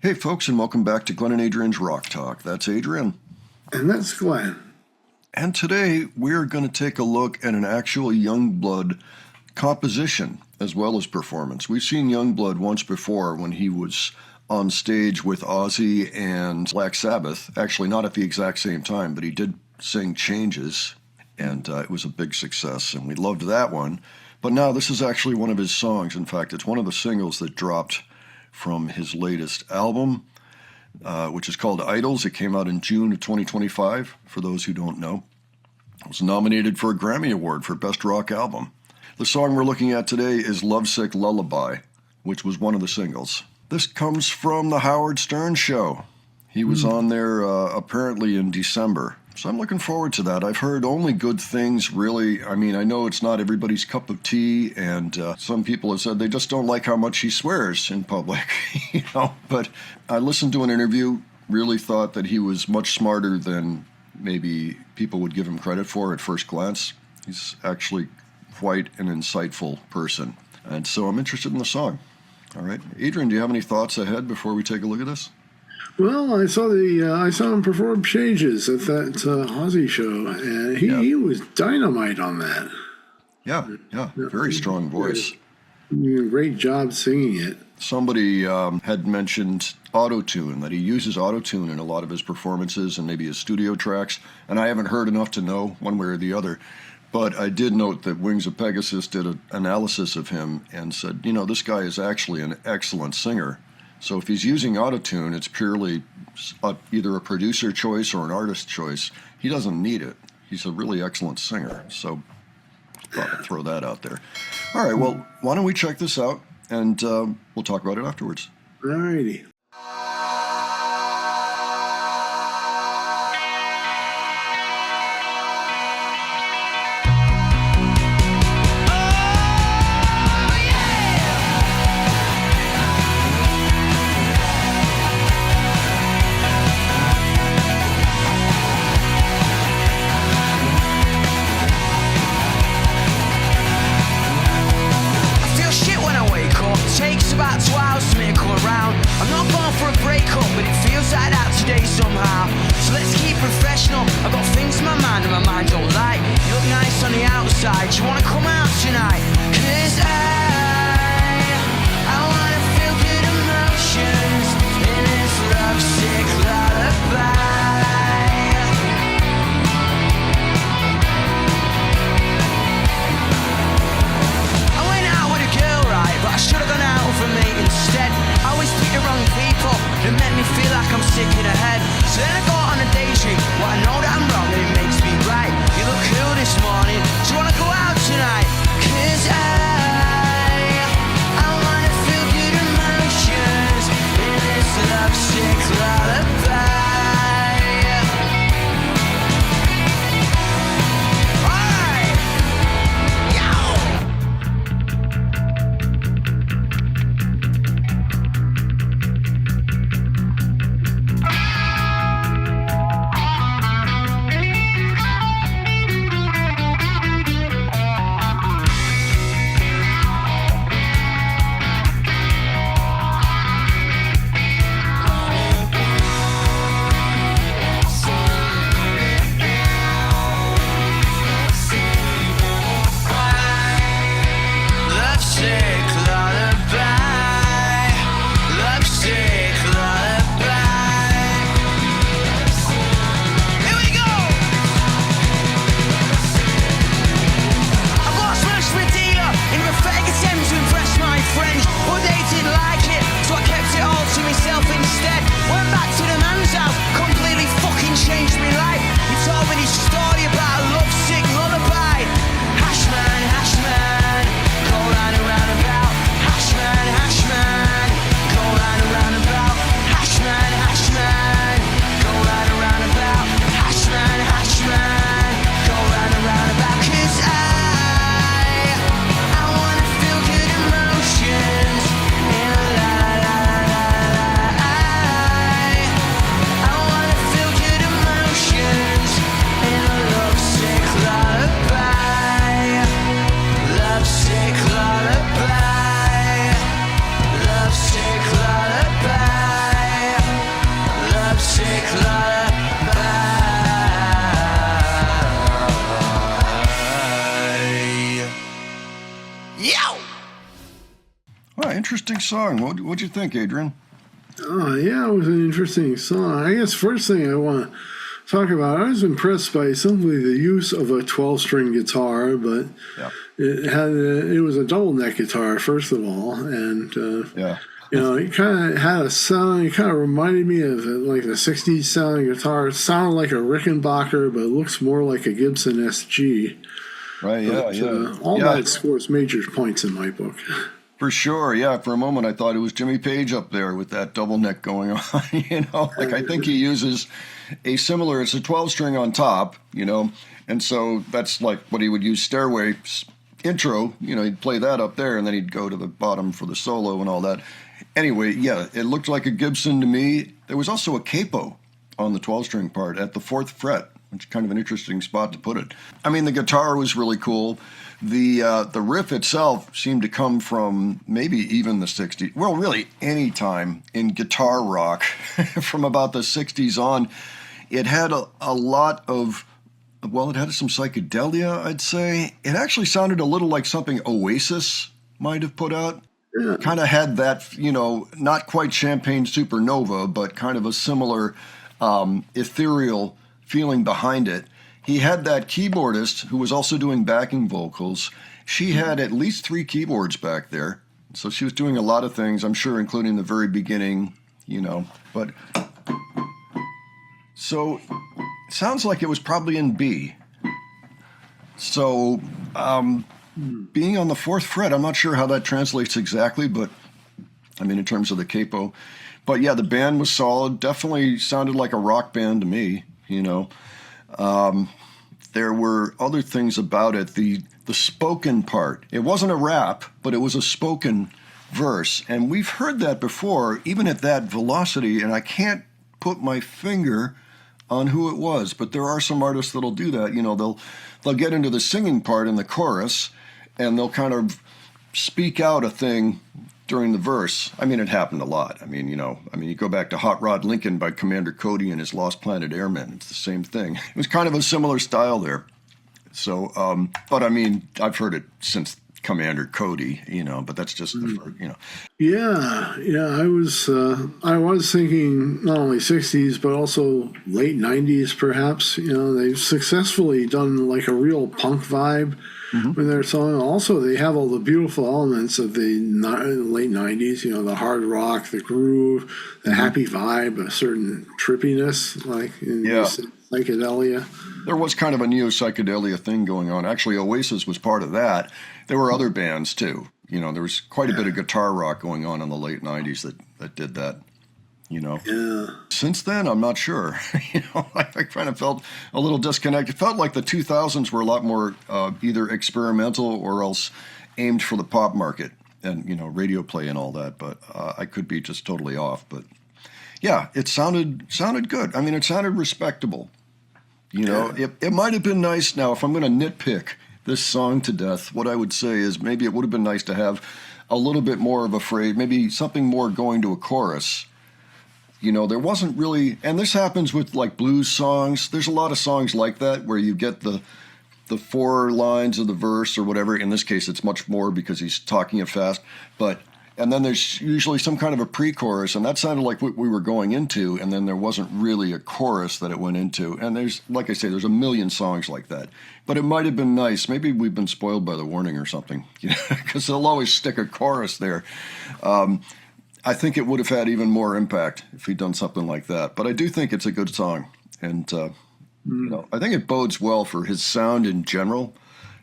Hey folks, and welcome back to Glenn and Adrian's Rock Talk. That's Adrian. And that's Glenn. And today we're going to take a look at an actual Yungblud composition as well as performance. We've seen Yungblud once before when he was on stage with Ozzy and Black Sabbath. Actually, not at the exact same time, but he did sing Changes, and it was a big success, and we loved that one. But now this is actually one of his songs. In fact, it's one of the singles that dropped from his latest album, which is called Idols. It came out in June of 2025, for those who don't know. It was nominated for a Grammy Award for Best Rock Album. The song we're looking at today is Lovesick Lullaby, which was one of the singles. This comes from the Howard Stern Show. He was on there apparently in December. So I'm looking forward to that. I've heard only good things, really. I mean, I know it's not everybody's cup of tea, and some people have said they just don't like how much he swears in public, But I listened to an interview, really thought that he was much smarter than maybe people would give him credit for at first glance. He's actually quite an insightful person. And so I'm interested in the song. All right. Adrian, do you have any thoughts ahead before we take a look at this? Well, I saw him perform Changes at that Ozzy show, and he was dynamite on that. Yeah, very strong voice. Great job singing it. Somebody had mentioned auto-tune, that he uses auto-tune in a lot of his performances and maybe his studio tracks, and I haven't heard enough to know one way or the other. But I did note that Wings of Pegasus did an analysis of him and said, this guy is actually an excellent singer. So if he's using autotune, it's purely either a producer choice or an artist choice. He doesn't need it. He's a really excellent singer. So I thought I'd throw that out there. All right, well, why don't we check this out, and we'll talk about it afterwards. All righty. Takes about 2 hours to make a come around. I'm not going for a breakup, but it feels like that today somehow. So let's keep professional. I've got things in my mind and my mind don't lie. You look nice on the outside. You wanna come out tonight? 'Cause I wanna feel good emotions in this lovesick lullaby. But I should have gone out for me instead. I always pick the wrong people that make me feel like I'm sick in the head. So then I go on a daydream. Well, I know that I'm wrong and it makes me right. You look cool this morning. Do you wanna go out tonight? 'Cause I interesting song. What'd you think, Adrian? Oh, yeah, it was an interesting song. I guess first thing I want to talk about, I was impressed by simply the use of a 12-string guitar, but Yeah. it was a double neck guitar, first of all, and Yeah. it kind of had a sound. It kind of reminded me of like a '60s sounding guitar. It sounded like a Rickenbacker, but it looks more like a Gibson SG. Right. But, all that scores major points in my book. For sure, yeah. For a moment, I thought it was Jimmy Page up there with that double neck going on. I think he uses a similar. It's a 12-string on top, and so that's like what he would use Stairway intro. He'd play that up there, and then he'd go to the bottom for the solo and all that. Anyway, yeah, it looked like a Gibson to me. There was also a capo on the 12-string part at the 4th fret, which is kind of an interesting spot to put it. I mean, the guitar was really cool. The riff itself seemed to come from maybe even the 60s. Well, really any time in guitar rock from about the 60s on. It had a lot of, it had some psychedelia, I'd say. It actually sounded a little like something Oasis might have put out. Yeah. Kind of had that, not quite Champagne Supernova, but kind of a similar ethereal feeling behind it. He had that keyboardist who was also doing backing vocals. She had at least 3 keyboards back there. So she was doing a lot of things, I'm sure, including the very beginning, But so it sounds like it was probably in B. So being on the 4th fret, I'm not sure how that translates exactly, but I mean, in terms of the capo. But yeah, the band was solid. Definitely sounded like a rock band to me, There were other things about it. The spoken part. It wasn't a rap, but it was a spoken verse. And we've heard that before, even at that velocity, and I can't put my finger on who it was, but there are some artists that'll do that. They'll get into the singing part in the chorus, and they'll kind of speak out a thing during the verse. I mean, it happened a lot. I mean, you go back to Hot Rod Lincoln by Commander Cody and his Lost Planet Airmen. It's the same thing. It was kind of a similar style there. So, but I mean, I've heard it since Commander Cody, but that's just the, Yeah. I was thinking not only 60s, but also late 90s, perhaps. They've successfully done like a real punk vibe with their song. Also, they have all the beautiful elements of the late 90s, the hard rock, the groove, the happy vibe, a certain trippiness, like in psychedelia. There was kind of a neo-psychedelia thing going on. Actually, Oasis was part of that. There were other bands, too. There was quite a bit of guitar rock going on in the late 90s that did that, Yeah. Since then, I'm not sure. I kind of felt a little disconnected. It felt like the 2000s were a lot more either experimental or else aimed for the pop market and, radio play and all that. But I could be just totally off. But, yeah, it sounded good. I mean, it sounded respectable. It might have been nice. Now, if I'm going to nitpick this song to death, what I would say is maybe it would have been nice to have a little bit more of a phrase, maybe something more going to a chorus. There wasn't really, and this happens with like blues songs. There's a lot of songs like that where you get the 4 lines of the verse or whatever. In this case, it's much more because he's talking it fast. And then there's usually some kind of a pre-chorus, and that sounded like what we were going into, and then there wasn't really a chorus that it went into. And there's, like I say, there's a million songs like that. But it might have been nice. Maybe we've been spoiled by the Warning or something, because they'll always stick a chorus there. I think it would have had even more impact if he'd done something like that. But I do think it's a good song, and I think it bodes well for his sound in general,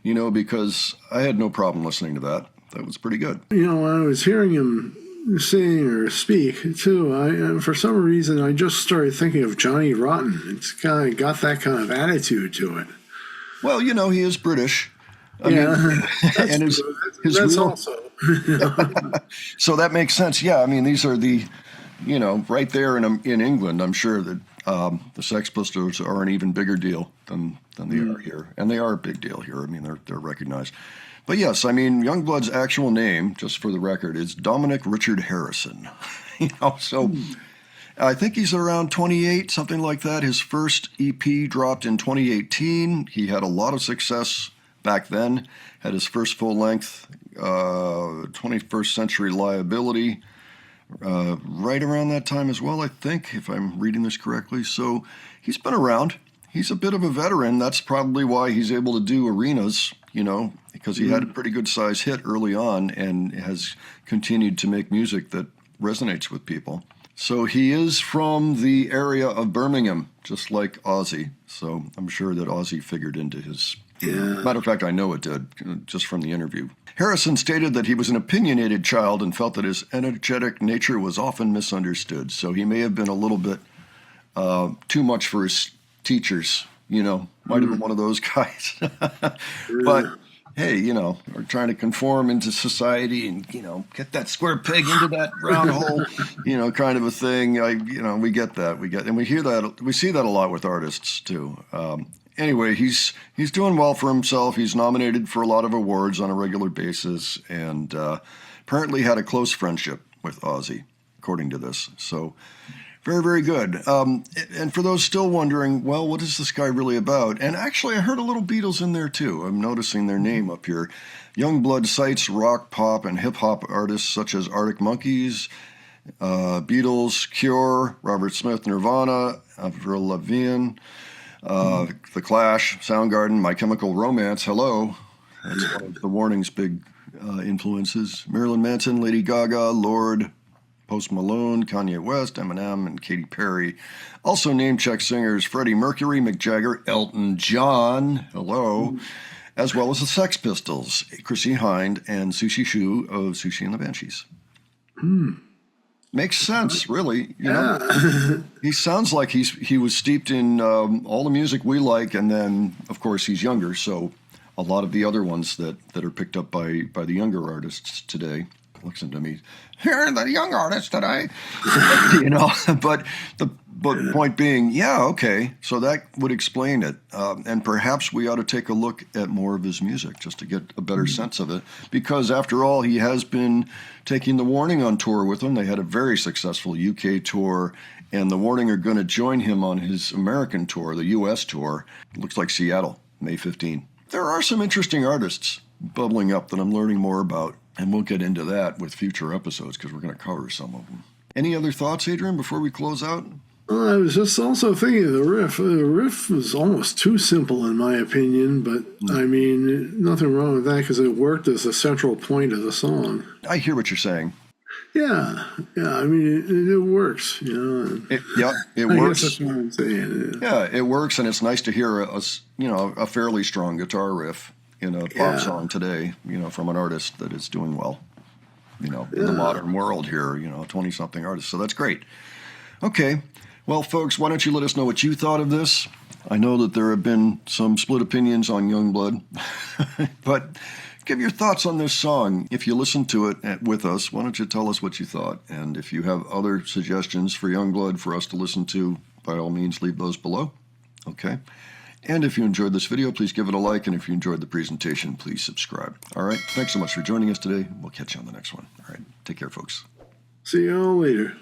because I had no problem listening to that. That was pretty good. When I was hearing him sing or speak, too, for some reason, I just started thinking of Johnny Rotten. It's kind of got that kind of attitude to it. Well, he is British. I mean, and his that's real, also. So that makes sense. Yeah, I mean, these are the, right there in England, I'm sure that the Sex Pistols are an even bigger deal than they are here. And they are a big deal here. I mean, they're recognized. But yes, I mean, Yungblud's actual name, just for the record, is Dominic Richard Harrison. So I think he's around 28, something like that. His first EP dropped in 2018. He had a lot of success back then. Had his first full-length 21st Century Liability right around that time as well, I think, if I'm reading this correctly. So he's been around. He's a bit of a veteran. That's probably why he's able to do arenas, because he had a pretty good size hit early on and has continued to make music that resonates with people. So he is from the area of Birmingham, just like Ozzy. So I'm sure that Ozzy figured into his... Yeah. Matter of fact, I know it did, just from the interview. Harrison stated that he was an opinionated child and felt that his energetic nature was often misunderstood. So he may have been a little bit too much for his teachers, might have been one of those guys. But hey, we're trying to conform into society and, get that square peg into that round hole, kind of a thing. We get that. And we hear that, we see that a lot with artists too. Anyway, he's doing well for himself. He's nominated for a lot of awards on a regular basis, and apparently had a close friendship with Ozzy, according to this. So very, very good. And for those still wondering, well, what is this guy really about? And actually, I heard a little Beatles in there too. I'm noticing their name up here. Yungblud cites rock, pop, and hip-hop artists such as Arctic Monkeys, Beatles, Cure, Robert Smith, Nirvana, Avril Lavigne, The Clash, Soundgarden, My Chemical Romance, hello. That's one of the Warning's big influences. Marilyn Manson, Lady Gaga, Lorde, Post Malone, Kanye West, Eminem, and Katy Perry. Also name-check singers Freddie Mercury, Mick Jagger, Elton John, hello, as well as the Sex Pistols, Chrissy Hind, and Sushi Shu of Sushi and the Banshees. Makes sense, really. He sounds like he was steeped in all the music we like, and then, of course, he's younger, so a lot of the other ones that are picked up by the younger artists today. Listen to me. Here are the young artists today. But the point being, yeah, okay, so that would explain it. And perhaps we ought to take a look at more of his music just to get a better sense of it. Because after all, he has been taking the Warning on tour with him. They had a very successful UK tour, and the Warning are going to join him on his American tour, the US tour. It looks like Seattle, May 15. There are some interesting artists bubbling up that I'm learning more about. And we'll get into that with future episodes because we're going to cover some of them. Any other thoughts, Adrian, before we close out? I was just also thinking of the riff. The riff was almost too simple, in my opinion, but I mean, nothing wrong with that because it worked as the central point of the song. I hear what you're saying. Yeah. I mean, it works, It I works. guess that's what I'm saying. Yeah, it works, and it's nice to hear a fairly strong guitar riff in a pop song today, from an artist that is doing well, in the modern world here, 20-something artists. So that's great. Okay. Well, folks, why don't you let us know what you thought of this? I know that there have been some split opinions on Yungblud, but give your thoughts on this song. If you listen to it with us, why don't you tell us what you thought? And if you have other suggestions for Yungblud for us to listen to, by all means, leave those below. Okay. And if you enjoyed this video, please give it a like. And if you enjoyed the presentation, please subscribe. All right. Thanks so much for joining us today. We'll catch you on the next one. All right. Take care, folks. See you all later.